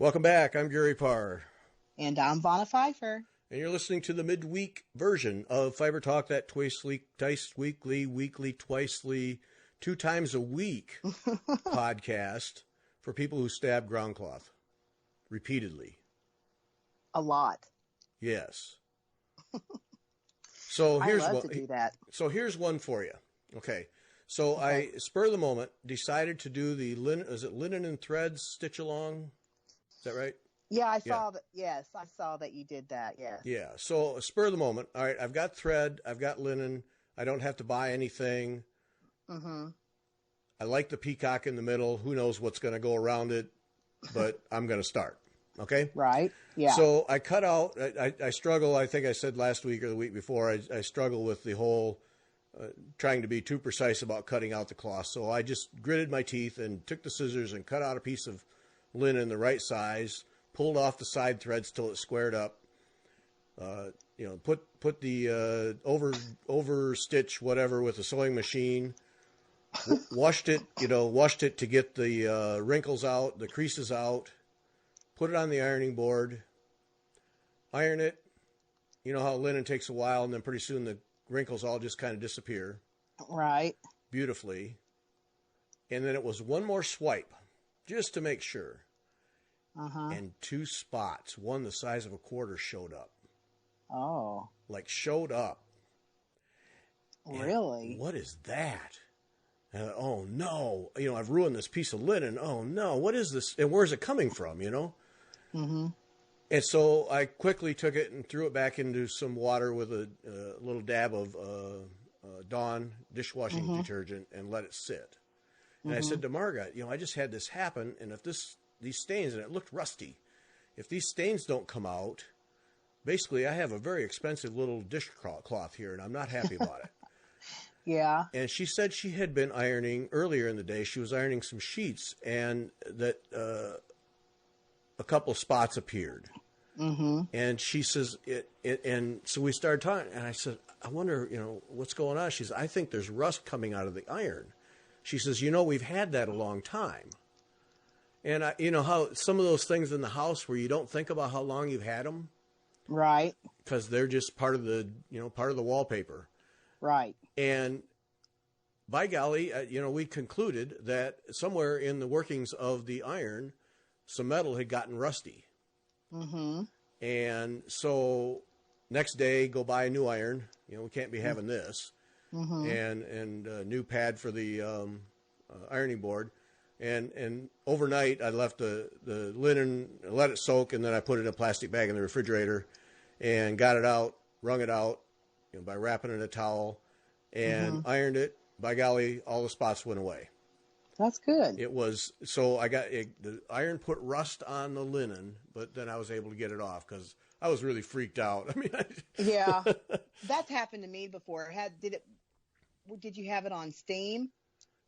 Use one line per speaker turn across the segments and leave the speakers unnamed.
Welcome back. I'm Gary Parr.
And I'm Vonna Pfeiffer.
And you're listening to the midweek version of Fiber Talk, that twice weekly, twicely, 2 times a week podcast for people who stab ground cloth repeatedly.
A lot.
Yes. So here's
I love
one.
to do that.
So here's one for you. Okay. So I, spur of the moment, decided to do the linen and threads stitch along. Is that right?
Yeah, I saw that. Yes, I saw that you did that. Yes.
Yeah. So spur of the moment. All right. I've got thread. I've got linen. I don't have to buy anything.
Mm-hmm.
I like the peacock in the middle. Who knows what's going to go around it, but I'm going to start. Okay.
Right. Yeah.
So I cut out, I struggle. I think I said last week or the week before, I struggle with the whole trying to be too precise about cutting out the cloth. So I just gritted my teeth and took the scissors and cut out a piece of linen the right size, pulled off the side threads till it squared up. Put the over stitch whatever with a sewing machine. Washed it to get the wrinkles out, the creases out. Put it on the ironing board. Iron it. You know how linen takes a while, and then pretty soon the wrinkles all just kind of disappear.
Right.
Beautifully. And then it was one more swipe, just to make sure.
Uh-huh.
And 2 spots, one the size of a quarter, showed up.
Oh.
Like showed up.
Really?
And what is that? Oh no! I've ruined this piece of linen. Oh no! What is this? And where's it coming from?
Mm-hmm.
And so I quickly took it and threw it back into some water with a little dab of Dawn dishwashing detergent and let it sit. And I said to Marga, I just had this happen, and if these stains, and it looked rusty, if these stains don't come out, basically I have a very expensive little dishcloth here, and I'm not happy about it.
Yeah.
And she said she had been ironing earlier in the day. She was ironing some sheets, and that a couple of spots appeared.
Mm-hmm.
And she says and so we started talking, and I said, I wonder, what's going on? She says, I think there's rust coming out of the iron. She says, we've had that a long time. And how some of those things in the house where you don't think about how long you've had them.
Right.
Because they're just part of the wallpaper.
Right.
And by golly, we concluded that somewhere in the workings of the iron, some metal had gotten rusty.
Mm-hmm.
And so next day, go buy a new iron. We can't be having this.
Mm-hmm.
And a new pad for the ironing board. And overnight, I left the linen, let it soak, and then I put it in a plastic bag in the refrigerator and got it out, wrung it out by wrapping it in a towel, and ironed it. By golly, all the spots went away.
That's good.
It was, so I got the iron put rust on the linen, but then I was able to get it off because I was really freaked out.
Yeah, that's happened to me before. Did you have it on steam?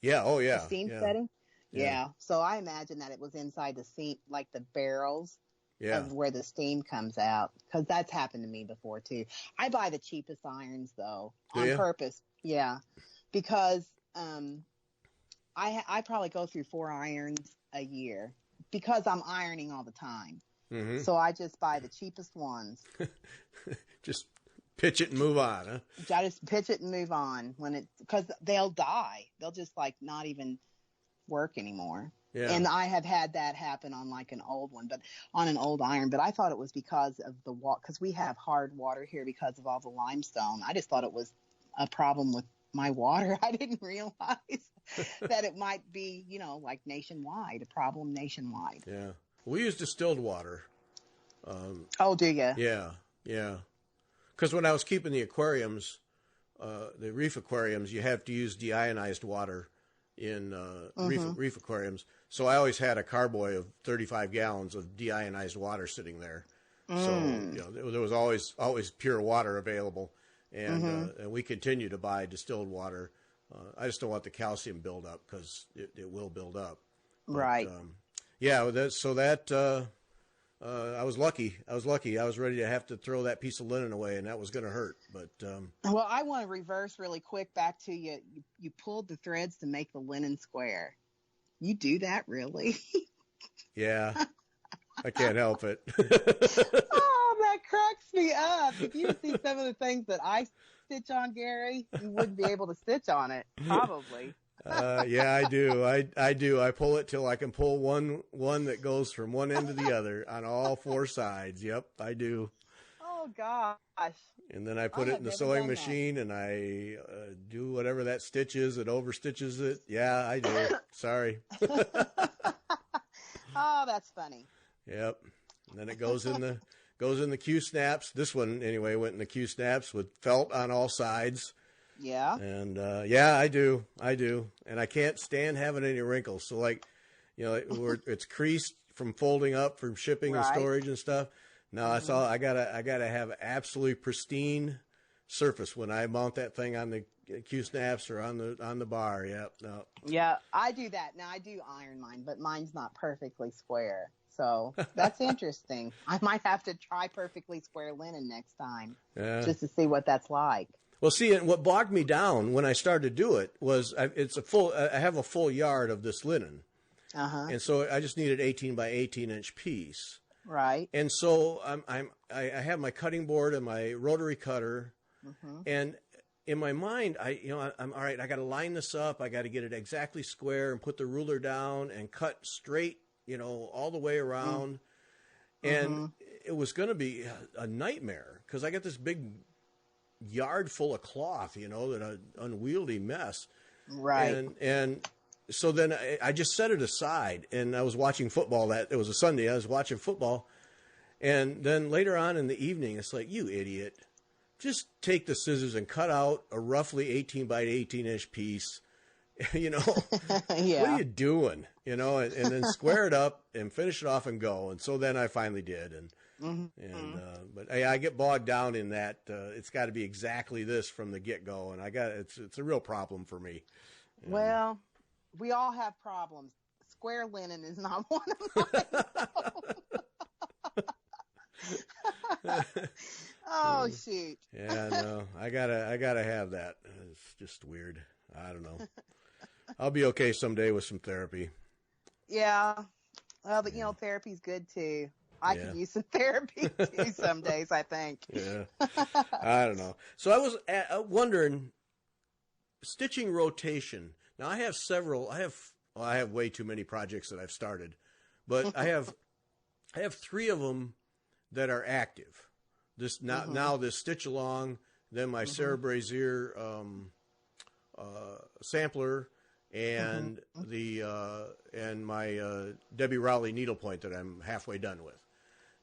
Yeah. Oh yeah.
The steam
yeah.
setting? Yeah. So I imagine that it was inside the steam, like the barrels of where the steam comes out. Because that's happened to me before too. I buy the cheapest irons though, on purpose. Yeah. Because I probably go through 4 irons a year because I'm ironing all the time. Mm-hmm. So I just buy the cheapest ones.
Just pitch it and move on, huh?
I just pitch it and move on because they'll die. They'll just not even work anymore. Yeah. And I have had that happen on an old one, but on an old iron. But I thought it was because of the because we have hard water here because of all the limestone. I just thought it was a problem with my water. I didn't realize that it might be, nationwide, a problem nationwide.
Yeah. We use distilled water.
Oh, do you?
Yeah. Yeah. Because when I was keeping the aquariums, the reef aquariums, you have to use deionized water in reef aquariums. So I always had a carboy of 35 gallons of deionized water sitting there. So there was always pure water available, and we continue to buy distilled water. I just don't want the calcium build up because it will build up. But,
right.
I was lucky. I was ready to have to throw that piece of linen away, and that was going to hurt. But
well, I want to reverse really quick back to you. You pulled the threads to make the linen square. You do that, really?
Yeah. I can't help it.
Oh, that cracks me up. If you see some of the things that I stitch on, Gary, you wouldn't be able to stitch on it, probably.
Yeah, I do. I do. I pull it till I can pull one that goes from one end to the other on all four sides. Yep, I do.
Oh, gosh.
And then I put it in the sewing machine and I do whatever that stitch is that overstitches it. Yeah, I do. Sorry.
Oh, that's funny.
Yep. And then it goes in the Q snaps. This one anyway went in the Q snaps with felt on all sides.
Yeah.
And yeah, I do. And I can't stand having any wrinkles. So like, it's creased from folding up from shipping and storage and stuff. No, that's all. I gotta have absolutely pristine surface when I mount that thing on the Q snaps or on the bar. Yep. No.
Yeah, I do that. Now I do iron mine, but mine's not perfectly square. So that's interesting. I might have to try perfectly square linen next time, just to see what that's like.
Well, see, and what bogged me down when I started to do it was I have a full yard of this linen, and so I just needed 18 by 18 inch piece.
Right.
And so I have my cutting board and my rotary cutter, and in my mind, I'm all right. I got to line this up. I got to get it exactly square and put the ruler down and cut straight, all the way around. And it was going to be a nightmare because I got this big yard full of cloth, that an unwieldy mess.
Right.
And so then I just set it aside, and I was watching football. It was a Sunday. I was watching football, and then later on in the evening, it's like, you idiot, just take the scissors and cut out a roughly 18 by 18 inch piece.
Yeah.
What are you doing? And then square it up and finish it off and go. And so then I finally did, but I get bogged down in that. It's got to be exactly this from the get go, and it's a real problem for me.
Well. We all have problems. Square linen is not one of mine. Oh, shoot.
Yeah, no, I gotta have that. It's just weird. I don't know. I'll be okay someday with some therapy.
Yeah. Well, but therapy's good too. I could use some therapy too some days, I think.
Yeah. I don't know. So I was wondering, stitching rotation. Now I have way too many projects that I've started, but I have 3 of them that are active. This now this stitch along, then my Sarah Brazier sampler, and and my Debbie Rowley needlepoint that I'm halfway done with.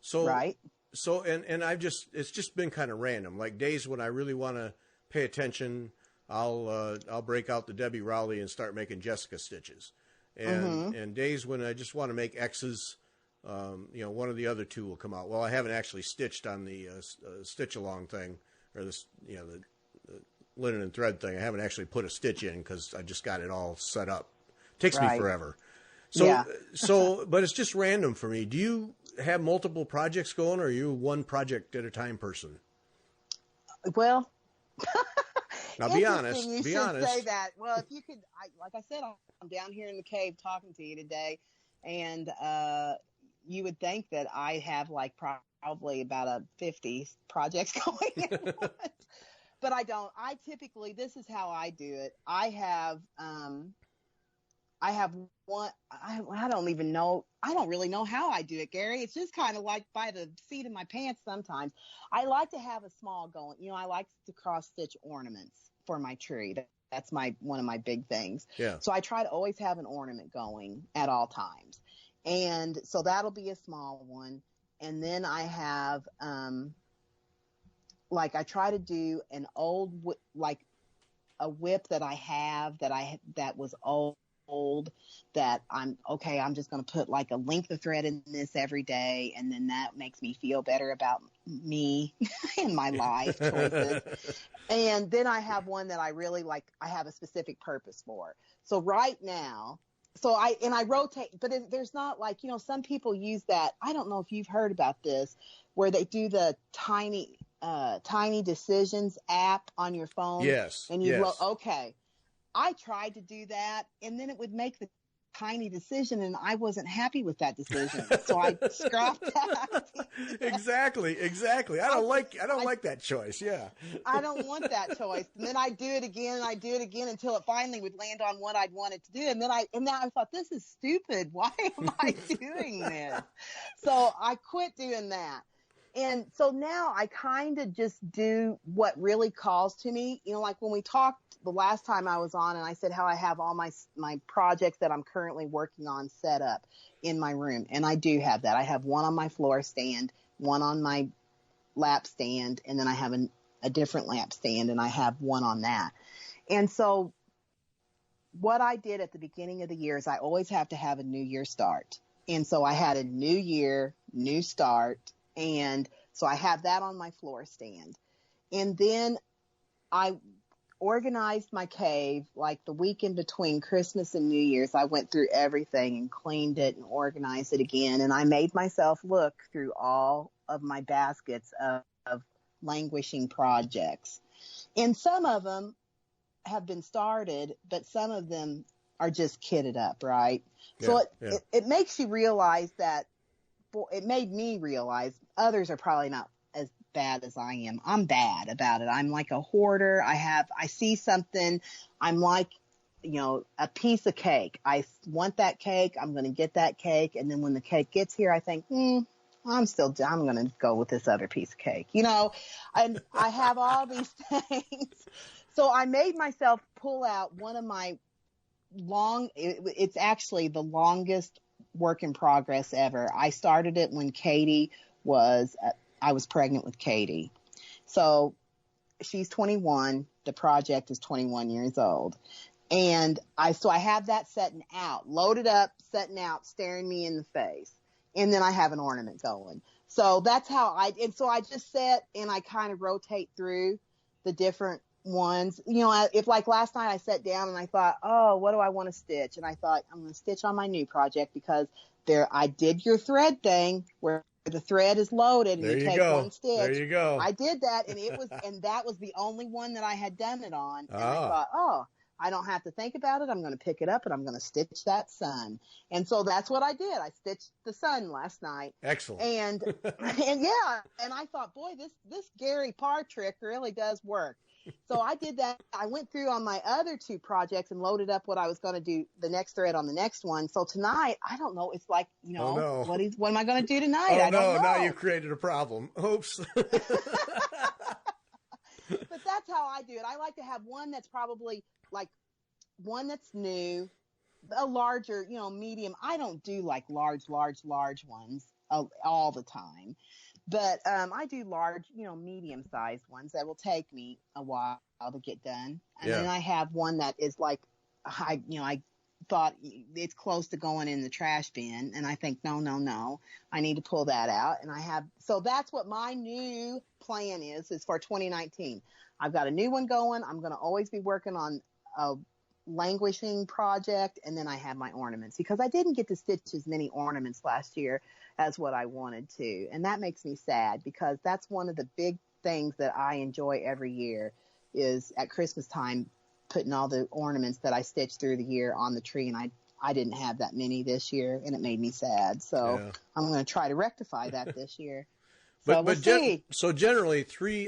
So and it's just been kind of random. Like days when I really want to pay attention, I'll break out the Debbie Rowley and start making Jessica stitches, and days when I just want to make X's, one of the other 2 will come out. Well, I haven't actually stitched on the stitch along thing, or the linen and thread thing. I haven't actually put a stitch in because I just got it all set up. Takes me forever. So, but it's just random for me. Do you have multiple projects going, or are you one project at a time person?
Well.
Now, be honest.
You should say that. Well, if you could, like I said, I'm down here in the cave talking to you today, and you would think that I have like probably about 50 projects going at once, but I don't. I typically, this is how I do it. I have one. I don't even know. I don't really know how I do it, Gary. It's just kind of like by the seat of my pants sometimes. I like to have a small going. I like to cross stitch ornaments for my tree. That's one of my big things. Yeah. So I try to always have an ornament going at all times. And so that'll be a small one. And then I have, I try to do an old, a whip that I have that was old, that I'm just going to put like a length of thread in this every day. And then that makes me feel better about me and my life choices. And then I have one that I really like, I have a specific purpose for. So right now, I rotate, but there's not some people use that. I don't know if you've heard about this, where they do the tiny decisions app on your phone.
Yes.
And I tried to do that, and then it would make the tiny decision, and I wasn't happy with that decision. So I scrapped that.
Exactly. I don't like that choice. Yeah.
I don't want that choice. And then I do it again and I do it again until it finally would land on what I'd wanted to do. And then I thought, this is stupid. Why am I doing this? So I quit doing that. And so now I kind of just do what really calls to me. You know, like when we talked the last time I was on, and I said how I have all my projects that I'm currently working on set up in my room. And I do have that. I have one on my floor stand, one on my lap stand, and then I have a different lamp stand, and I have one on that. And so what I did at the beginning of the year is I always have to have a new year start. And so I had a new year, new start. And so I have that on my floor stand. And then I organized my cave like the week in between Christmas and New Year's. I went through everything and cleaned it and organized it again. And I made myself look through all of my baskets of languishing projects. And some of them have been started, but some of them are just kitted up, right? Yeah, so it makes you realize that, it made me realize others are probably not as bad as I am. I'm bad about it. I'm like a hoarder. I see something. I'm like, a piece of cake. I want that cake. I'm going to get that cake. And then when the cake gets here, I think, I'm going to go with this other piece of cake, and I have all these things. So I made myself pull out one of my it's actually the longest work in progress ever. I started it when I was pregnant with Katie. So she's 21. The project is 21 years old. And I have that setting out, loaded up, setting out, staring me in the face. And then I have an ornament going. So that's how so I just set and I kind of rotate through the different ones. If like last night I sat down and I thought, oh, what do I want to stitch? And I thought, I'm going to stitch on my new project because I did your thread thing where the thread is loaded and you take one stitch.
There you go.
I did that and that was the only one that I had done it on. And I thought, I don't have to think about it. I'm going to pick it up and I'm going to stitch that sun. And so that's what I did. I stitched the sun last night.
Excellent.
And yeah. And I thought, boy, this Gary Parr trick really does work. So I did that. I went through on my other two projects and loaded up what I was going to do the next thread on the next one. So tonight, I don't know. It's like, what am I going to do tonight? I don't know.
Now you've created a problem. Oops.
But that's how I do it. I like to have one that's probably like one that's new, a larger, medium. I don't do like large ones all the time. But I do large, medium-sized ones that will take me a while to get done. And then I have one that is like, I thought it's close to going in the trash bin. And I think, no, I need to pull that out. And so that's what my new plan is for 2019. I've got a new one going. I'm going to always be working on a languishing project. And then I have my ornaments because I didn't get to stitch as many ornaments last year as what I wanted to. And that makes me sad because that's one of the big things that I enjoy every year is at Christmas time, putting all the ornaments that I stitched through the year on the tree. And I didn't have that many this year and it made me sad. So I'm going to try to rectify that this year. So we'll see.
So generally 3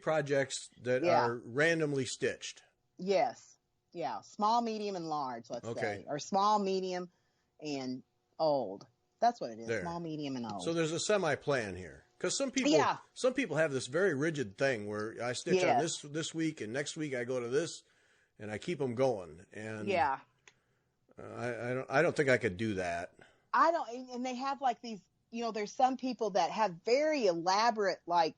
projects that are randomly stitched.
Yes. Yeah. Small, medium, and large, let's say. Or small, medium, and old. That's what it is. Small, medium, and old.
So there's a semi-plan here. Because some people have this very rigid thing where I stitch on this week and next week I go to this and I keep them going. And I don't think I could do that.
I don't. And they have like these, there's some people that have very elaborate like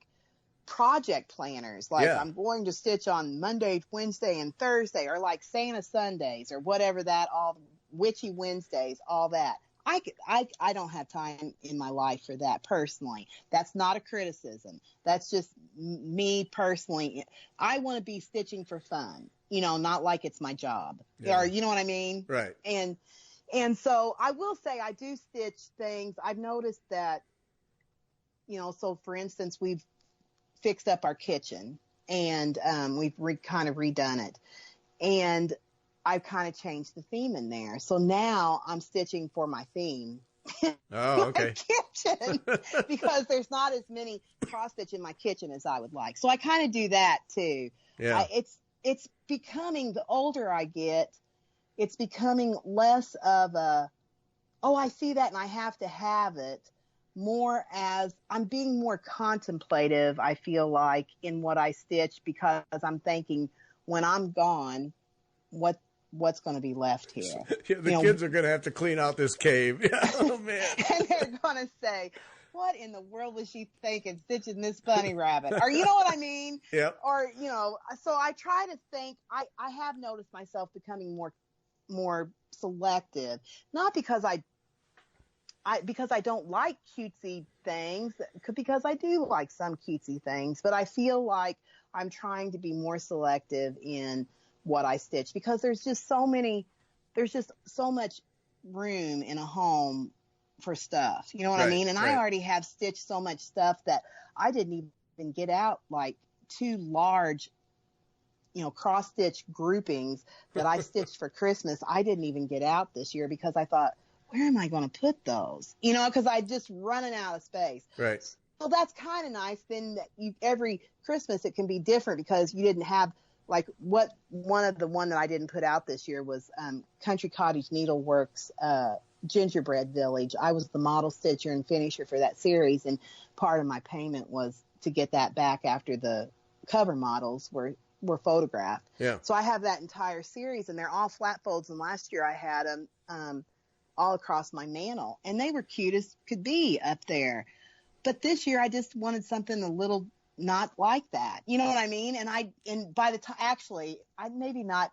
project planners. Like I'm going to stitch on Monday, Wednesday, and Thursday, or like Santa Sundays or whatever all witchy Wednesdays, all that. I don't have time in my life for that personally. That's not a criticism. That's just me personally. I want to be stitching for fun, not like it's my job. Or you know what I mean?
Right.
And so I will say I do stitch things. I've noticed that, so for instance, we've fixed up our kitchen and we've kind of redone it. And I've kind of changed the theme in there. So now I'm stitching for my theme.
Oh, okay.
Kitchen, because there's not as many cross stitch in my kitchen as I would like. So I kind of do that too.
Yeah.
It's becoming, the older I get, it's becoming less of a, oh, I see that and I have to have it, more as I'm being more contemplative, I feel like, in what I stitch, because I'm thinking, when I'm gone, what's going to be left here?
The kids are going to have to clean out this cave. Oh, man.
And they're going to say, what in the world was she thinking stitching this bunny rabbit? Or you know what I mean?
Yeah.
Or, so I try to think, I have noticed myself becoming more selective, not because because I don't like cutesy things, because I do like some cutesy things, but I feel like I'm trying to be more selective in what I stitch, because there's just so much room in a home for stuff. You know what I mean? And I already have stitched so much stuff that I didn't even get out, like 2 large, cross stitch groupings that I stitched for Christmas. I didn't even get out this year because I thought, where am I going to put those? Because I just running out of space.
Right.
So that's kind of nice. Then that every Christmas it can be different, because you didn't have, like, one that I didn't put out this year was Country Cottage Needleworks Gingerbread Village. I was the model stitcher and finisher for that series, and part of my payment was to get that back after the cover models were photographed.
Yeah.
So I have that entire series, and they're all flat folds. And last year I had them all across my mantle, and they were cute as could be up there. But this year I just wanted something a little not like that. You know what I mean? And by the time, actually, I maybe not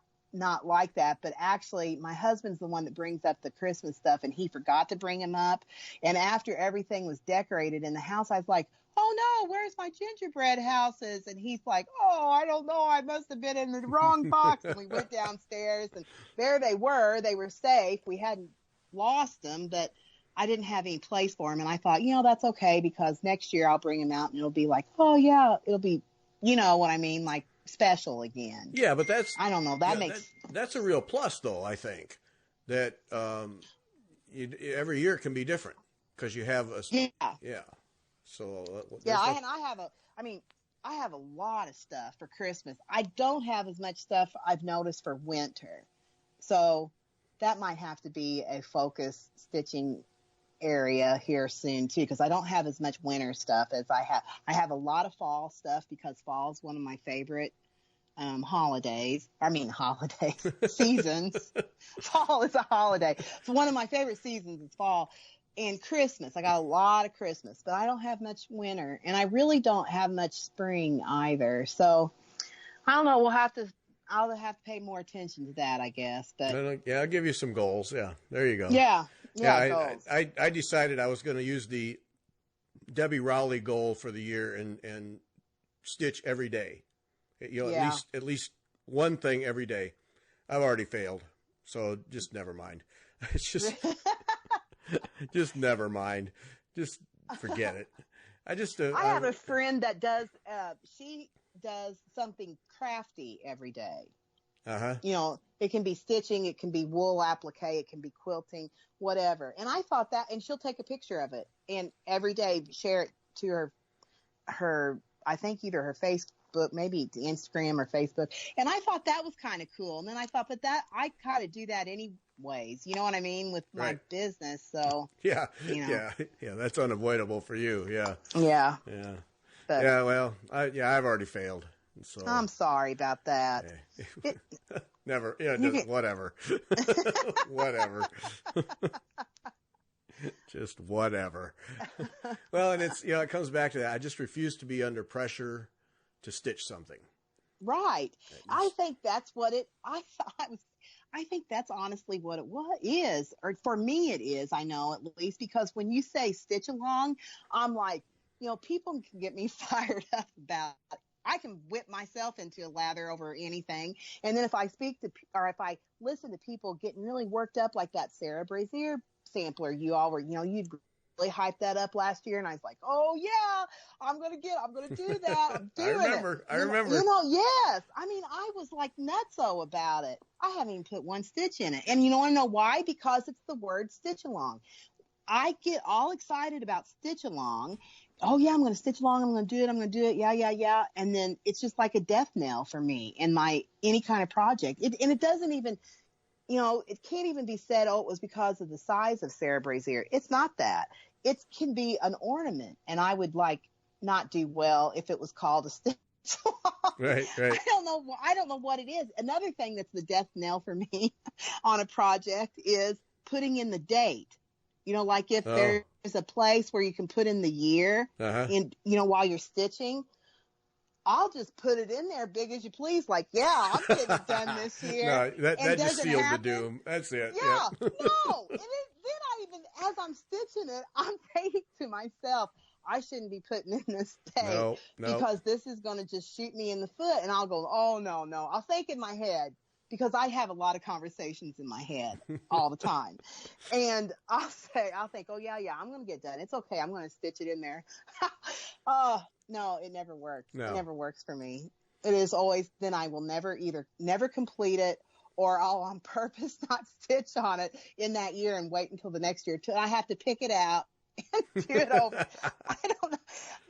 like that, but actually my husband's the one that brings up the Christmas stuff, and he forgot to bring them up. And after everything was decorated in the house, I was like, oh no, where's my gingerbread houses? And he's like, oh, I don't know, I must have been in the wrong box. And we went downstairs, and there they were safe. We hadn't lost them, but I didn't have any place for them. And I thought, that's okay, because next year I'll bring them out and it'll be like, oh yeah, it'll be, you know what I mean? Like special again.
Yeah, but
I don't know.
That's a real plus, though. I think that every year can be different, because you have yeah. So
I have a lot of stuff for Christmas. I don't have as much stuff I've noticed for winter, so that might have to be a focus stitching area here soon too, because I don't have as much winter stuff as I have. I have a lot of fall stuff, because fall is one of my favorite seasons. Fall is a holiday. So one of my favorite seasons is fall. And Christmas, I got a lot of Christmas, but I don't have much winter, and I really don't have much spring either. So I don't know. I'll have to pay more attention to that, I guess. But
yeah, I'll give you some goals. Yeah, there you go.
Yeah.
Goals. I decided I was going to use the Debbie Rowley goal for the year and stitch every day. At least one thing every day. I've already failed, so just never mind. It's just never mind. Just forget it. I
have a friend that does. She does something crafty every day. It can be stitching, it can be wool applique, it can be quilting, whatever. And I thought that, and she'll take a picture of it and every day share it to her, I think either her Facebook, maybe to Instagram or Facebook. And I thought that was kind of cool. And then I thought, but that I kind of do that anyways. You know what I mean? With my business. So
yeah, that's unavoidable for you. Yeah.
Yeah.
Yeah.
But,
yeah. Well, I've already failed. So
I'm sorry about that.
Never. Yeah. Whatever. Whatever. Just whatever. Well, and it's, it comes back to that. I just refuse to be under pressure to stitch something.
Right. I think that's what I think that's honestly what it is. Or for me it is, I know, at least, because when you say stitch along, I'm like, people can get me fired up about it. I can whip myself into a lather over anything. And then if I if I listen to people getting really worked up, like that Sarah Brazier sampler you all were, you'd hyped that up last year, and I was like, oh yeah, I'm gonna do that. I'm doing it.
I remember.
Yes. I mean, I was like nutso about it. I haven't even put one stitch in it. And you want to know why? Because it's the word stitch along. I get all excited about stitch along. Oh yeah, I'm going to stitch along. I'm going to do it. Yeah. And then it's just like a death knell for me in any kind of project. And it doesn't even, it can't even be said, oh, it was because of the size of Sarah Brazier. It's not that. It can be an ornament. And I would not do well if it was called a stitch along.
Right.
I don't know what it is. Another thing that's the death knell for me on a project is putting in the date. Like if there's a place where you can put in the year while you're stitching, I'll just put it in there big as you please. Like, yeah, I'm getting it done this year.
No, that just sealed the doom. That's it.
Yeah. No. Then as I'm stitching it, I'm thinking to myself, I shouldn't be putting in this date
no.
because this is going to just shoot me in the foot. And I'll go, oh, no. I'll think in my head, because I have a lot of conversations in my head all the time. And I'll think, oh, yeah, I'm going to get done. It's okay. I'm going to stitch it in there. No, it never works. No. It never works for me. It is always, then I will never complete it, or I'll on purpose not stitch on it in that year and wait until the next year till I have to pick it out and do it over. I don't know.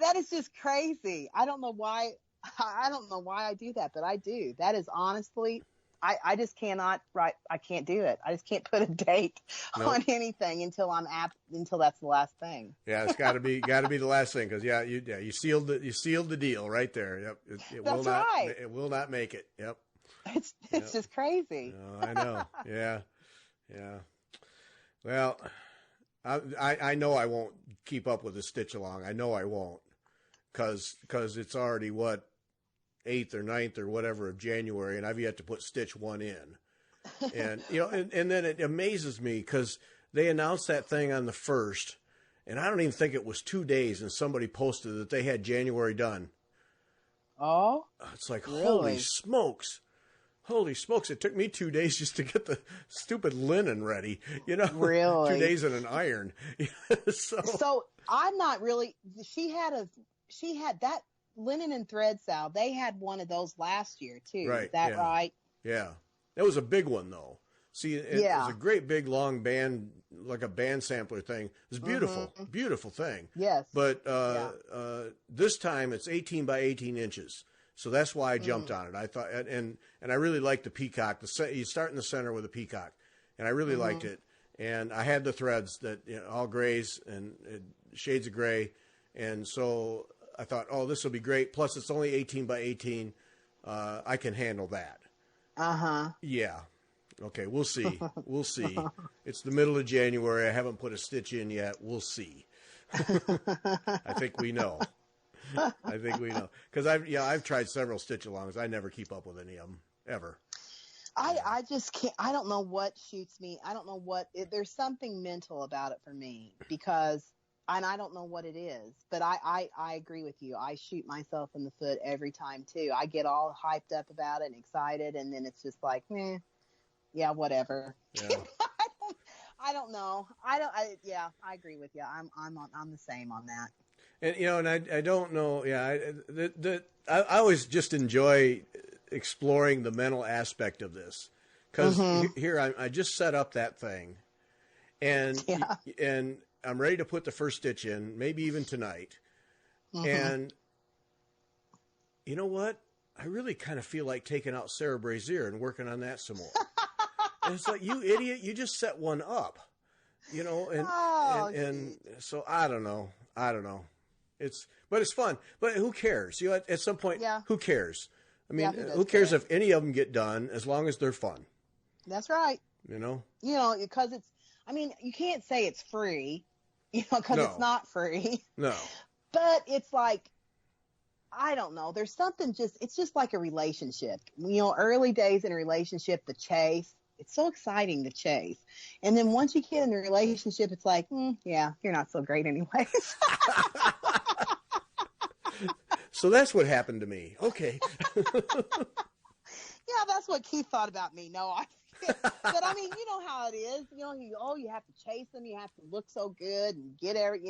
That is just crazy. I don't know why I do that, but I do. That is honestly, I just cannot I can't do it. I just can't put a date on anything until that's the last thing.
Yeah, it's got to be the last thing, because you sealed the deal right there. Yep, it will not make it. Yep,
it's just crazy.
No, I know. Yeah. Well, I know I won't keep up with the stitch along. I know I won't, because it's already 8th or 9th or whatever of January, and I've yet to put stitch 1 in. And, and then it amazes me because they announced that thing on the 1st, and I don't even think it was 2 days, and somebody posted that they had January done.
Oh?
It's like,
really?
Holy smokes. It took me 2 days just to get the stupid linen ready,
Really?
2 days in an iron.
So I'm not really, she had that linen and thread, Sal. They had one of those last year too.
Right.
Is that right?
Yeah. That was a big one though. See, it was a great big long band, like a band sampler thing. It was beautiful, beautiful thing.
Yes.
But this time it's 18 by 18 inches. So that's why I jumped on it. I thought, and I really liked the peacock. You start in the center with a peacock, and I really liked it. And I had the threads that all grays and shades of gray, and so I thought, oh, this will be great. Plus, it's only 18 by 18. I can handle that. Yeah. Okay, we'll see. We'll see. It's the middle of January. I haven't put a stitch in yet. We'll see. I think we know. Because I've tried several stitch alongs. I never keep up with any of them ever.
I just can't. I don't know what shoots me. I don't know there's something mental about it for me, and I don't know what it is, but I agree with you. I shoot myself in the foot every time too. I get all hyped up about it and excited, and then it's just like, yeah, whatever.
Yeah.
I don't know. I agree with you. I'm the same on that.
And and I don't know. Yeah, I always just enjoy exploring the mental aspect of this, because here I just set up that thing, and I'm ready to put the first stitch in, maybe even tonight. And you know what? I really kind of feel like taking out Sarah Brazier and working on that some more. And it's like, you idiot, you just set one up, and so I don't know. But it's fun. But who cares? At some point, who cares? I mean, who cares if any of them get done, as long as they're fun?
That's right. Because you can't say it's free. Because it's not free. No. But it's like, I don't know. There's something it's just like a relationship. Early days in a relationship, the chase, it's so exciting to chase. And then once you get in a relationship, it's like, you're not so great anyways.
So that's what happened to me. Okay.
Yeah, that's what Keith thought about me. No, But I mean, you know how it is. You know, you have to chase them. You have to look so good and get every,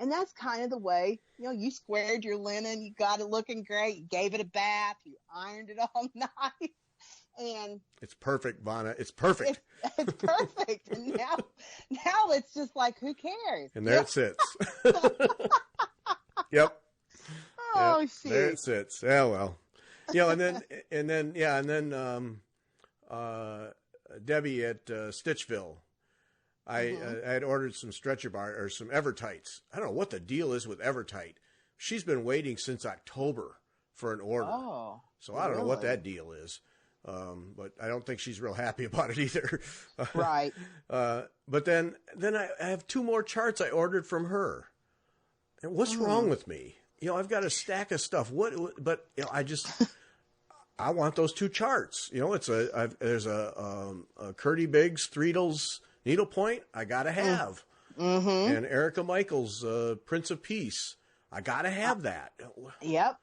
and that's kind of the way, you squared your linen. You got it looking great. You gave it a bath. You ironed it all nice. And
it's perfect, Vanna. It's perfect.
It's perfect. And now it's just like, who cares?
And there it sits. Yep.
Oh,
yep.
shoot.
There it sits. Yeah, well. And then Debbie at Stitchville, I had ordered some stretcher bar or some Evertights. I don't know what the deal is with Evertight. She's been waiting since October for an order.
Oh,
so I don't know what that deal is. But I don't think she's real happy about it either.
Right.
But then I have 2 more charts I ordered from her. And what's wrong with me? I've got a stack of stuff. But I want those 2 charts. There's a Curdy Biggs Threadles needlepoint I got to have. Mm-hmm. And Erica Michaels Prince of Peace. I got to have that.
Yep.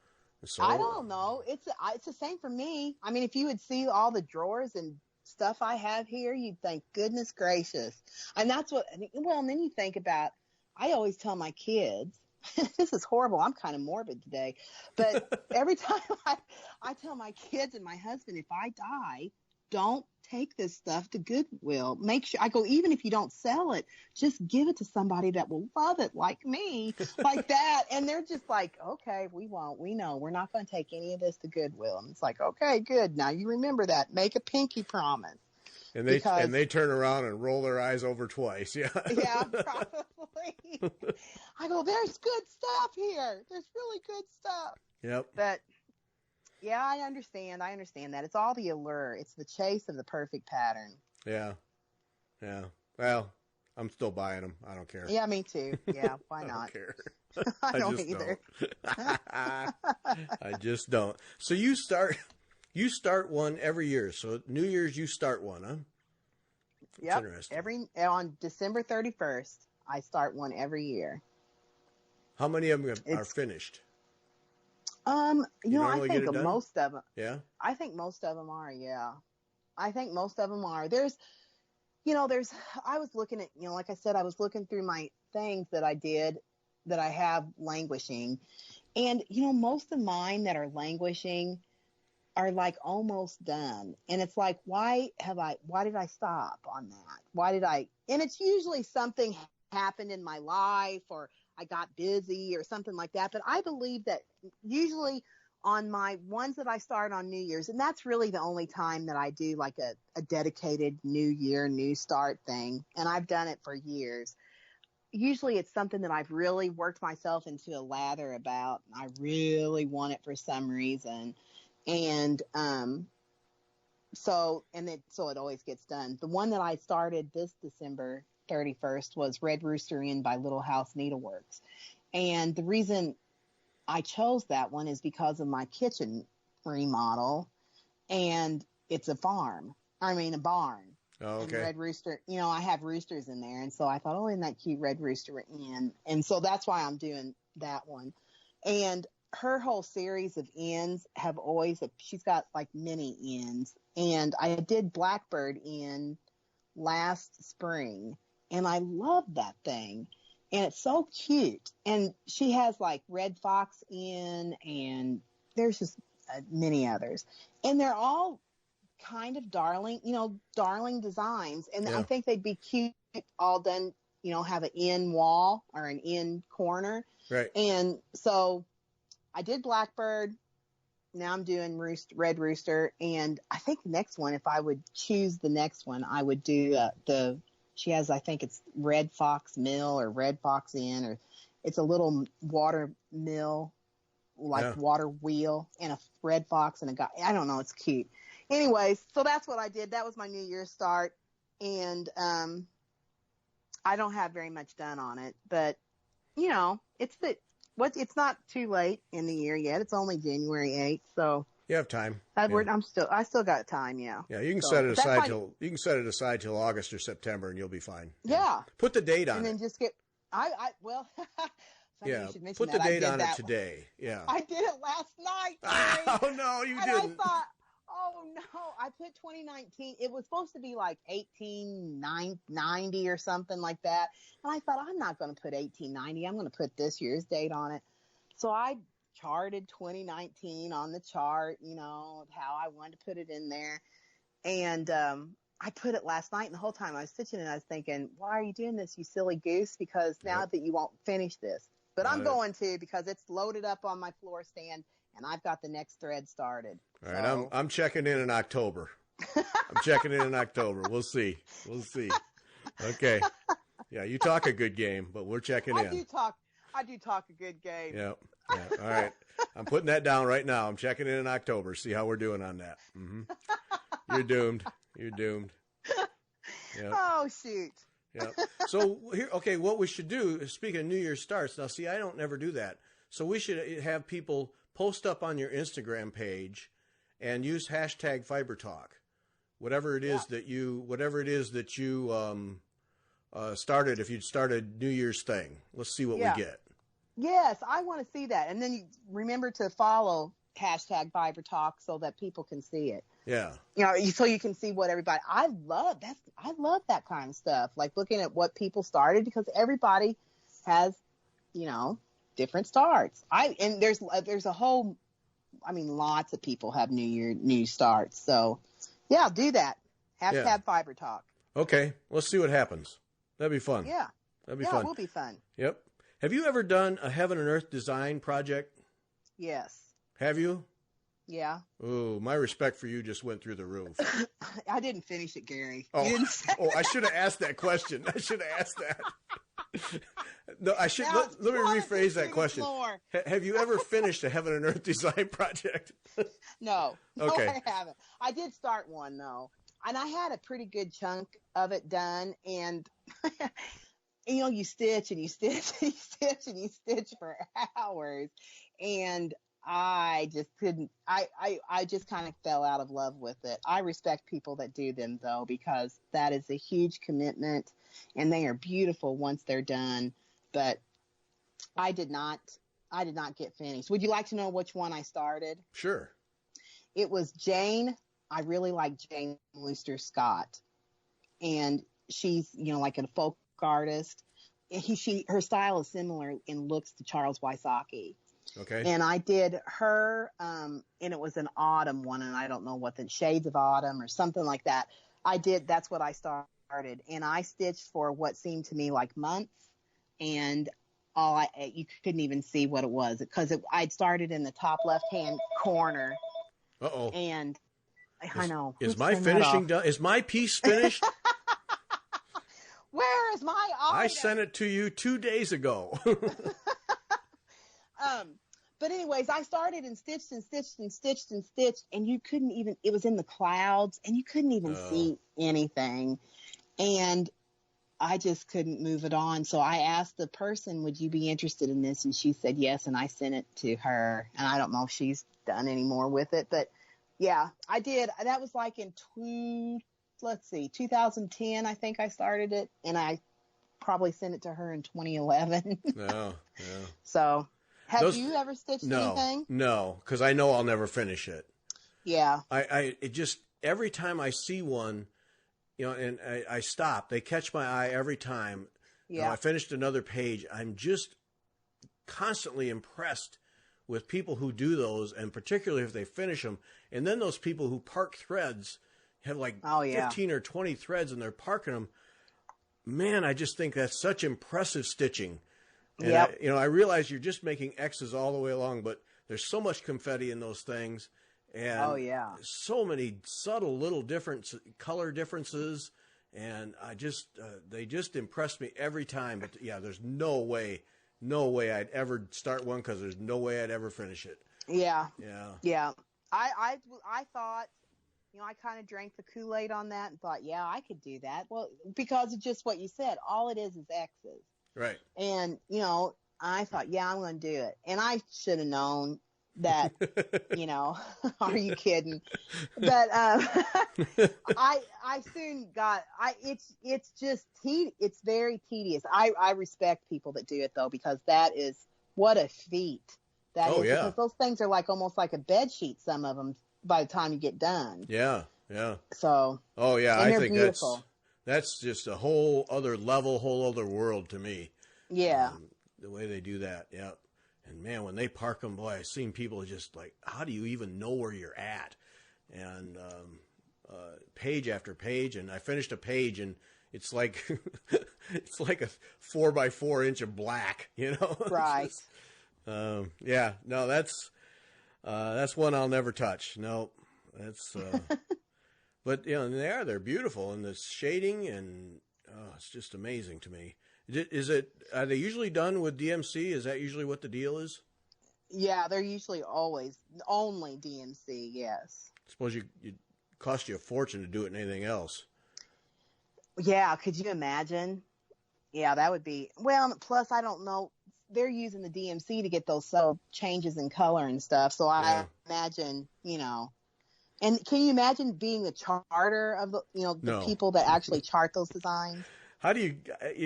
So,
I don't know. It's the same for me. I mean, if you would see all the drawers and stuff I have here, you'd think, goodness gracious. And that's and then you think about, I always tell my kids, this is horrible. I'm kind of morbid today, but every time I tell my kids and my husband, if I die, don't take this stuff to Goodwill. Make sure, I go, even if you don't sell it, just give it to somebody that will love it like me, like that. And they're just like, okay, we won't. We know we're not going to take any of this to Goodwill. And it's like, okay, good. Now you remember that. Make a pinky promise.
And they turn around and roll their eyes over twice. Yeah.
Yeah, probably. I go, there's good stuff here. There's really good stuff.
Yep.
But yeah, I understand that. It's all the allure. It's the chase of the perfect pattern.
Yeah. Yeah. Well, I'm still buying them. I don't care.
Yeah, me too. Yeah, why not?
I don't care.
I don't either.
I just don't. So you start one every year. So New Year's you start one, huh?
Yep.
Interesting.
On December 31st, I start one every year.
How many of them are finished?
I think most of them.
Yeah.
I think most of them are. Yeah. I think most of them are. I was looking at, like I said, I was looking through my things that I have languishing, and most of mine that are languishing are like almost done. And it's like, why did I stop on that? And it's usually something happened in my life, or I got busy or something like that. But I believe that usually on my ones that I start on New Year's, and that's really the only time that I do like a dedicated New Year, New Start thing. And I've done it for years. Usually it's something that I've really worked myself into a lather about. And I really want it for some reason. And, so it always gets done. The one that I started this December 31st was Red Rooster Inn by Little House Needleworks. And the reason I chose that one is because of my kitchen remodel, and it's a barn.
Oh, okay.
And Red Rooster, I have roosters in there. And so I thought, isn't that cute, Red Rooster Inn? And so that's why I'm doing that one. And her whole series of inns she's got like mini inns. And I did Blackbird Inn last spring, and I love that thing. And it's so cute. And she has like Red Fox Inn, and there's just many others. And they're all kind of darling designs. And yeah. I think they'd be cute all done, have an inn wall or an inn corner.
Right.
And so I did Blackbird. Now I'm doing Red Rooster. And I think the next one, if I would choose the next one, I would do she has, I think it's Red Fox Mill or Red Fox Inn, or it's a little water mill, water wheel, and a red fox and a guy. I don't know. It's cute. Anyways, so that's what I did. That was my New Year's start. And I don't have very much done on it, but it's not too late in the year yet. It's only January 8th, so
you have time.
I still got time. Yeah.
Yeah, you can set it aside till August or September, and you'll be fine.
Yeah.
Put the date on
and
it.
And then just get.
Yeah. Put the date on it today. Yeah.
I did it last night.
Oh no, you didn't.
I thought, oh no, I put 2019. It was supposed to be like 1890 or something like that. And I thought, I'm not going to put 1890. I'm going to put this year's date on it. So I charted 2019 on the chart, how I wanted to put it in there. And I put it last night, and the whole time I was stitching it, I was thinking, why are you doing this, you silly goose? Because now that you won't finish this. But I'm going to, because it's loaded up on my floor stand, and I've got the next thread started.
All right, I'm checking in October. I'm checking in October. We'll see. Okay. Yeah, you talk a good game, but we're checking in.
I do talk a good game.
Yeah. All right. I'm putting that down right now. I'm checking in October. See how we're doing on that. Mm-hmm. You're doomed. Yep.
Oh, shoot.
Yeah. So here, okay, what we should do, speaking of New Year's starts, now see, I don't never do that. So we should have people post up on your Instagram page and use hashtag FiberTalk. Whatever it is that you started, if you'd started New Year's thing. Let's see what we get.
Yes, I want to see that. And then you remember to follow hashtag FiberTalk so that people can see it.
Yeah.
So you can see what everybody, I love that kind of stuff. Like looking at what people started, because everybody has, different starts. And there's a whole, lots of people have new starts. So yeah, do that. Hashtag FiberTalk.
Okay. Let's see what happens. That'd be fun.
Yeah.
That'd be fun.
It will be fun.
Yep. Have you ever done a Heaven and Earth design project?
Yes.
Have you?
Yeah.
Oh, my respect for you just went through the roof.
I didn't finish it, Gary.
Oh, I should have asked that question. I should have asked that. No, I should. Let me rephrase that question. Have you ever finished a Heaven and Earth design project?
No.
Okay.
No, I haven't. I did start one though, and I had a pretty good chunk of it done. And you stitch and you stitch and you stitch and you stitch for hours, and I just couldn't. I just kind of fell out of love with it. I respect people that do them though, because that is a huge commitment, and they are beautiful once they're done. But I did not get finished. Would you like to know which one I started?
Sure.
It was Jane. I really like Jane Looster Scott, and she's like a folk artist. Her style is similar in looks to Charles Wysocki.
Okay.
And I did her, and it was an autumn one, and I don't know what the Shades of Autumn or something like that. That's what I started, and I stitched for what seemed to me like months, and you couldn't even see what it was, because I'd started in the top left-hand corner.
Uh-oh.
And I know.
Is my finishing done? Is my piece finished?
Where is my audio?
I sent it to you 2 days ago.
But anyways, I started and stitched and stitched and stitched and stitched, and you couldn't even, it was in the clouds, and you couldn't even see anything. And I just couldn't move it on. So I asked the person, would you be interested in this? And she said yes, and I sent it to her. And I don't know if she's done any more with it, but yeah, I did. That was like in 2010, I think I started it, and I probably sent it to her in 2011.
Yeah.
So have you ever stitched anything?
No, because I know I'll never finish it.
Yeah.
It just, every time I see one, and I stop, they catch my eye every time.
Yeah.
I finished another page. I'm just constantly impressed with people who do those, and particularly if they finish them. And then those people who park threads have like 15 or 20 threads and they're parking them. Man, I just think that's such impressive stitching. And I realize you're just making X's all the way along, but there's so much confetti in those things. And so many subtle little color differences. And they just impress me every time. But yeah, there's no way I'd ever start one, because there's no way I'd ever finish it.
Yeah. I thought, I kind of drank the Kool-Aid on that and thought, yeah, I could do that. Well, because of just what you said, all it is X's.
Right.
And, I thought, yeah, I'm going to do it. And I should have known that, are you kidding? But I soon got, it's just, it's very tedious. I respect people that do it, though, because that is, what a feat. That is, because those things are like almost like a bed sheet, some of them, by the time you get done.
Yeah. Yeah.
So.
Oh yeah.
And
I
they're
think
beautiful.
that's just a whole other level, whole other world to me.
Yeah.
The way they do that. Yeah. And man, when they park them, boy, I've seen people just like, how do you even know where you're at? And, page after page. And I finished a page and it's like, it's like a 4x4 inch of black, you know?
Right.
Just, yeah, no, that's one I'll never touch. No, that's, but you know, they're beautiful, and the shading, and it's just amazing to me. Are they usually done with DMC? Is that usually what the deal is?
Yeah, they're usually always only DMC. Yes.
I suppose it cost you a fortune to do it in anything else.
Yeah, could you imagine? Yeah, that would be, well, plus I don't know, they're using the DMC to get those subtle changes in color and stuff. So I imagine, you know, and can you imagine being the charter of the people that actually chart those designs?
How do you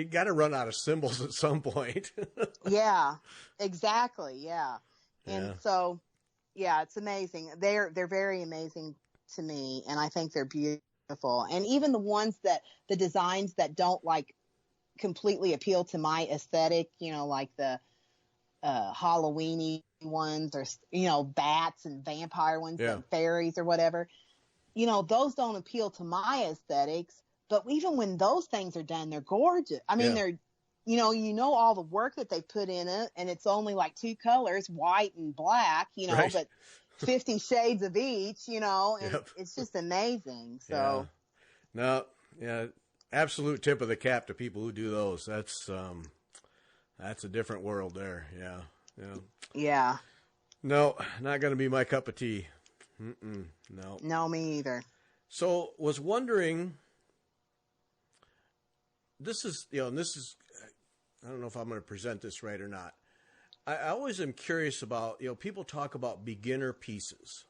got to run out of symbols at some point.
Yeah, exactly. Yeah. And so, yeah, it's amazing. They're very amazing to me. And I think they're beautiful. And even the designs that don't like completely appeal to my aesthetic, you know, like the Halloween-y ones, or, you know, bats and vampire ones and fairies or whatever, you know, those don't appeal to my aesthetics. But even when those things are done, they're gorgeous. I mean, they're, you know, all the work that they put in it, and it's only like 2 colors, white and black, you know, but 50 shades of each, you know, and it's just amazing. So,
absolute tip of the cap to people who do those. That's a different world there. Yeah. No, not going to be my cup of tea. No.
No, me either.
So, was wondering. This is, I don't know if I'm going to present this right or not. I always am curious about, people talk about beginner pieces.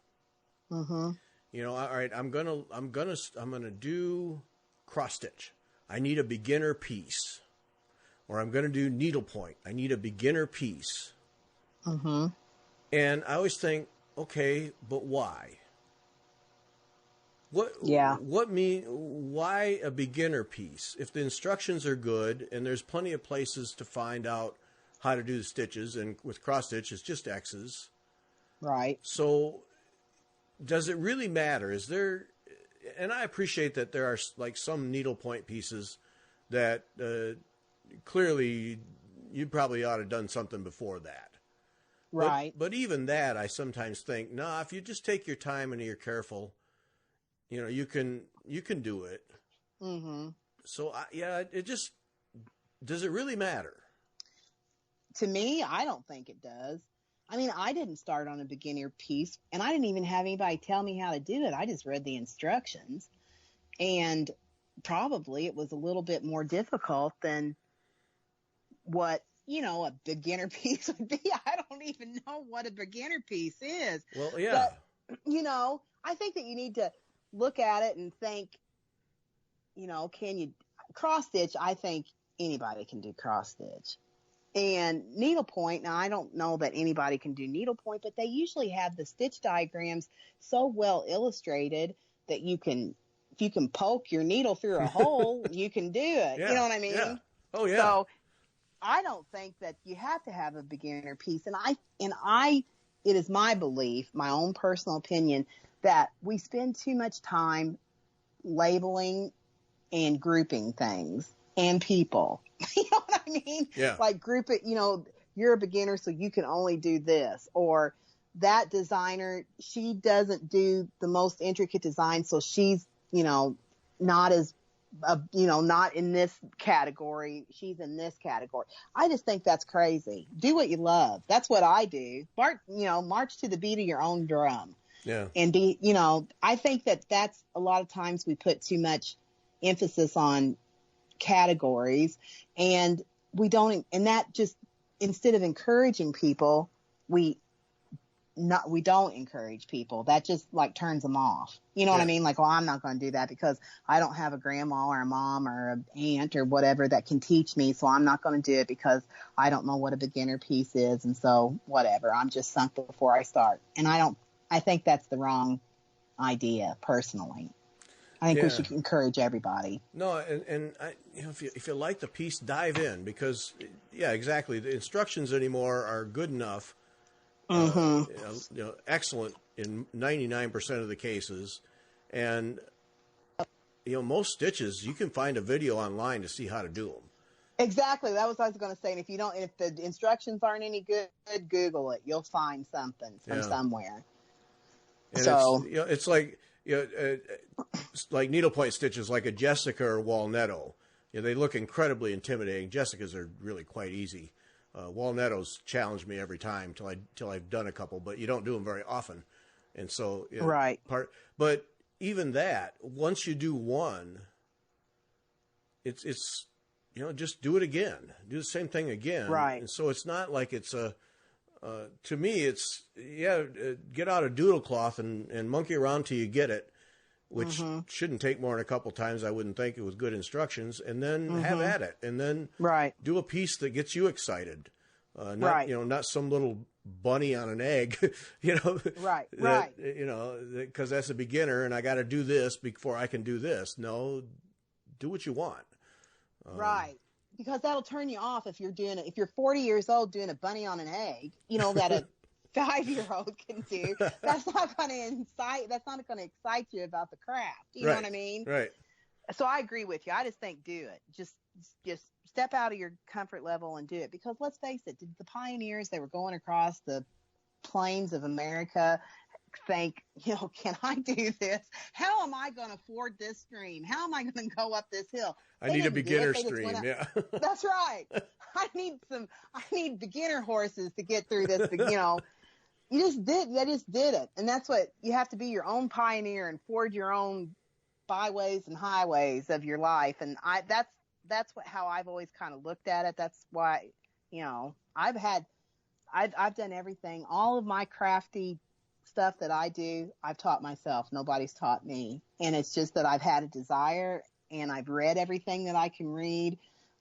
Mm-hmm. You know, all right, I'm gonna do cross stitch. I need a beginner piece. Or I'm going to do needlepoint. I need a beginner piece. Mm-hmm. And I always think, okay, but why? Why a beginner piece? If the instructions are good, and there's plenty of places to find out how to do the stitches, and with cross stitch, it's just X's.
Right.
So does it really matter? Is there, and I appreciate that there are like some needlepoint pieces that clearly you probably ought to have done something before that.
Right.
But even that, I sometimes think, if you just take your time and you're careful, you can do it. Mm-hmm. So it just, does it really matter?
To me, I don't think it does. I mean, I didn't start on a beginner piece, and I didn't even have anybody tell me how to do it. I just read the instructions, and probably it was a little bit more difficult than what, a beginner piece would be. I don't even know what a beginner piece is.
Well, yeah.
But, I think that you need to look at it and think, can you cross stitch? I think anybody can do cross stitch. And needlepoint, now I don't know that anybody can do needlepoint, but they usually have the stitch diagrams so well illustrated that if you can poke your needle through a hole, you can do it.
Yeah,
you know what I mean?
Yeah. Oh yeah.
So I don't think that you have to have a beginner piece. And it is my belief, my own personal opinion, that we spend too much time labeling and grouping things and people. You know what I mean?
Yeah.
Like group it, you're a beginner, so you can only do this. Or that designer, she doesn't do the most intricate design, so she's, not as, not in this category. She's in this category. I just think that's crazy. Do what you love. That's what I do. March to the beat of your own drum.
Yeah.
And I think that's a lot of times we put too much emphasis on categories, and and that just, instead of encouraging people, we don't encourage people. That just like turns them off. You know what I mean? Like, I'm not going to do that because I don't have a grandma or a mom or an aunt or whatever that can teach me. So I'm not going to do it because I don't know what a beginner piece is. And so whatever, I'm just sunk before I start. And I think that's the wrong idea personally. I think we should encourage everybody.
No, and I, if you like the piece, dive in, because exactly, the instructions anymore are good enough, excellent in 99% of the cases, and most stitches you can find a video online to see how to do them.
Exactly, that was what I was going to say. And if the instructions aren't any good, Google it. You'll find something from somewhere.
And
so
it's like like needlepoint stitches, like a Jessica or Walnetto. They look incredibly intimidating. Jessicas are really quite easy. Walnettos challenge me every time till I've done a couple, but you don't do them very often, and so
right.
But even that, once you do one, it's just do it again. Do the same thing again.
Right.
And so it's not like it's to me, it's, get out a doodle cloth and monkey around till you get it, which shouldn't take more than a couple times, I wouldn't think, it with good instructions, and then have at it. And then do a piece that gets you excited. Not some little bunny on an egg,
Right.
Because that's a beginner and I got to do this before I can do this. No, do what you want.
Right. Because that'll turn you off if you're 40 years old doing a bunny on an egg, that a 5-year-old can do. That's not going to excite you about the craft. You know what I mean?
Right.
So I agree with you. I just think do it. Just step out of your comfort level and do it. Because let's face it, the pioneers, they were going across the plains of America, think, can I do this? How am I going to ford this stream? How am I going to go up this hill?
I need a beginner stream. Yeah.
That's right. I need beginner horses to get through this. You just did it. And that's what you have to be, your own pioneer and forge your own byways and highways of your life. And that's how I've always kind of looked at it. That's why, I've done everything, all of my crafty stuff that I do, I've taught myself. Nobody's taught me. And it's just that I've had a desire and I've read everything that I can read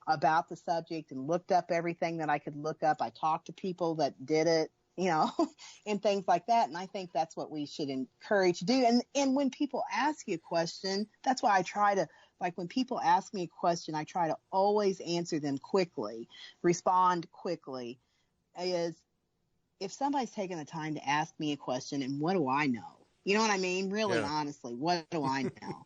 about the subject and looked up everything that I could look up. I talked to people that did it, and things like that. And I think that's what we should encourage to do. And when people ask you a question, that's why I try to, when people ask me a question, I try to always answer them quickly, respond quickly. Is if somebody's taking the time to ask me a question, and what do I know? You know what I mean? Really, honestly, what do I know?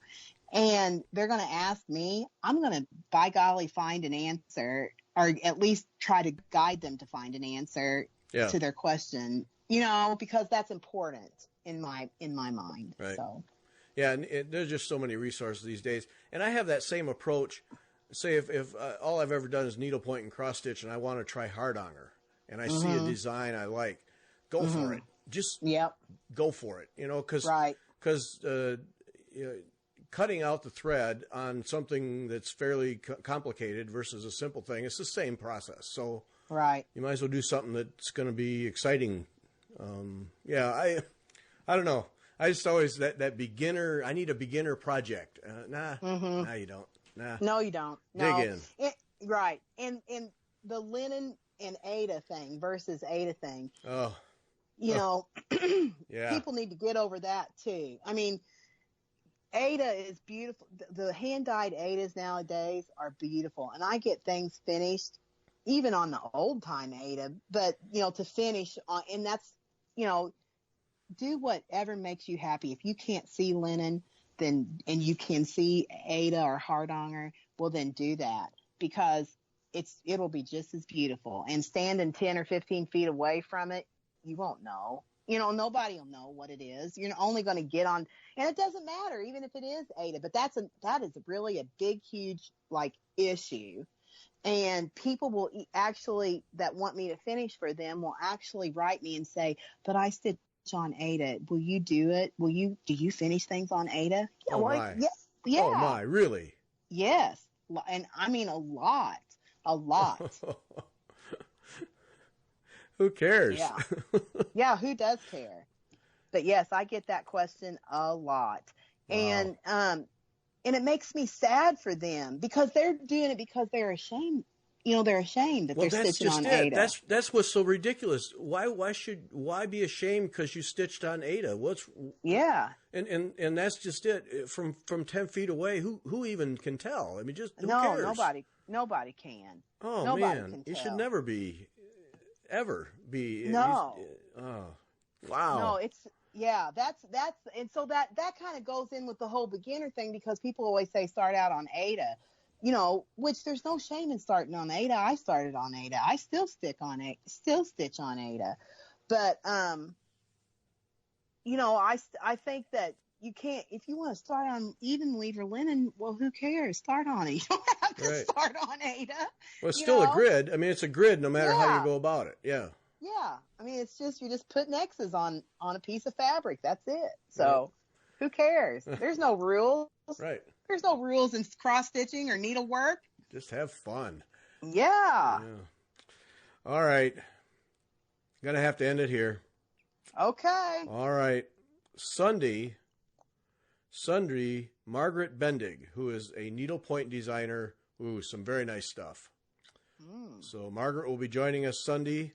And they're going to ask me, I'm going to, by golly, find an answer, or at least try to guide them to find an answer to their question, because that's important in my mind.
Right.
So.
Yeah, and there's just so many resources these days. And I have that same approach. Say if all I've ever done is needlepoint and cross stitch and I want to try hardanger and I see a design I like, go for it. Just go for it, because cutting out the thread on something that's fairly complicated versus a simple thing, it's the same process. So you might as well do something that's going to be exciting. I don't know. I just always that beginner. I need a beginner project. Nah, you don't. Nah.
No, you don't. No.
Dig in.
Right. And the linen and Ada thing versus Ada thing.
Oh.
People need to get over that too. I mean, Ada is beautiful. The hand-dyed Adas nowadays are beautiful. And I get things finished, even on the old-time Ada, but, to finish on, and that's, do whatever makes you happy. If you can't see linen, and you can see Ada or hardanger, well, then do that, because it'll be just as beautiful. And standing 10 or 15 feet away from it, you won't know. Nobody will know what it is. You're only going to get on, and it doesn't matter even if it is Ada. But that is really a big, huge issue. And people will actually, that want me to finish for them, will actually write me and say, "But I stitch on Ada. Will you do it? Do you finish things on Ada?" Yeah,
oh my.
Yeah.
Oh my, really?
Yes, and I mean a lot.
Who cares?
Yeah. Yeah, who does care? But yes, I get that question a lot. Wow. And it makes me sad for them, because they're doing it because they're ashamed, they're ashamed that they're stitching on
Ada. That's what's so ridiculous. Why be ashamed because you stitched on Ada?
Yeah.
And that's just it. From 10 feet away, who even can tell? I mean, just who cares?
Nobody can.
Oh
nobody
man,
can
it
tell.
should never be, ever be.
No.
Oh, wow.
No, that's and so that kind of goes in with the whole beginner thing, because people always say start out on Ada, which there's no shame in starting on Ada. I started on Ada. I still stitch on Ada, but I think that you can't, if you want to start on even weave or linen, well, who cares? Start on it. You don't have to start on Ada.
Well, it's still a grid. I mean, it's a grid no matter how you go about it. Yeah.
Yeah. I mean, it's just, you're just putting X's on a piece of fabric. That's it. So who cares? There's no rules.
Right.
There's no rules in cross stitching or needlework.
Just have fun.
Yeah.
All right. Gonna have to end it here.
Okay.
All right. Sunday, Margaret Bendig, who is a needlepoint designer. Ooh, some very nice stuff. So Margaret will be joining us Sunday.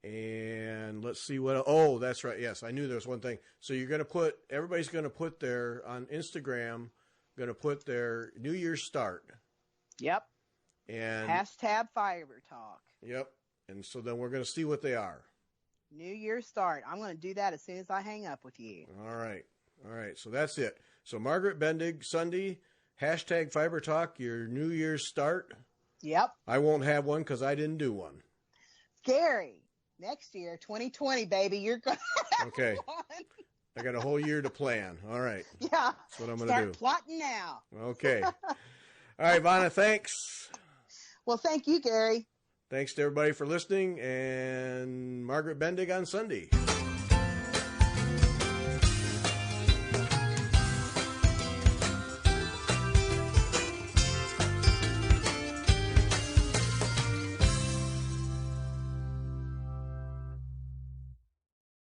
And let's see what. Oh, that's right. Yes, I knew there was one thing. So everybody's going to put their, on Instagram, going to put their New Year's start.
Yep.
And
hashtag Fiber Talk.
Yep. And so then we're going to see what they are.
New Year's start. I'm going to do that as soon as I hang up with you.
All right. So that's it. So Margaret Bendig, Sunday, hashtag Fiber Talk, your New Year's start.
Yep.
I won't have one because I didn't do one.
Gary, next year, 2020, baby, you're going to have one.
I got a whole year to plan. All right.
Yeah.
That's what I'm going to do.
Start plotting now.
Okay. All right, Vanna, thanks.
Well, thank you, Gary.
Thanks to everybody for listening, and Margaret Bendig on Sunday.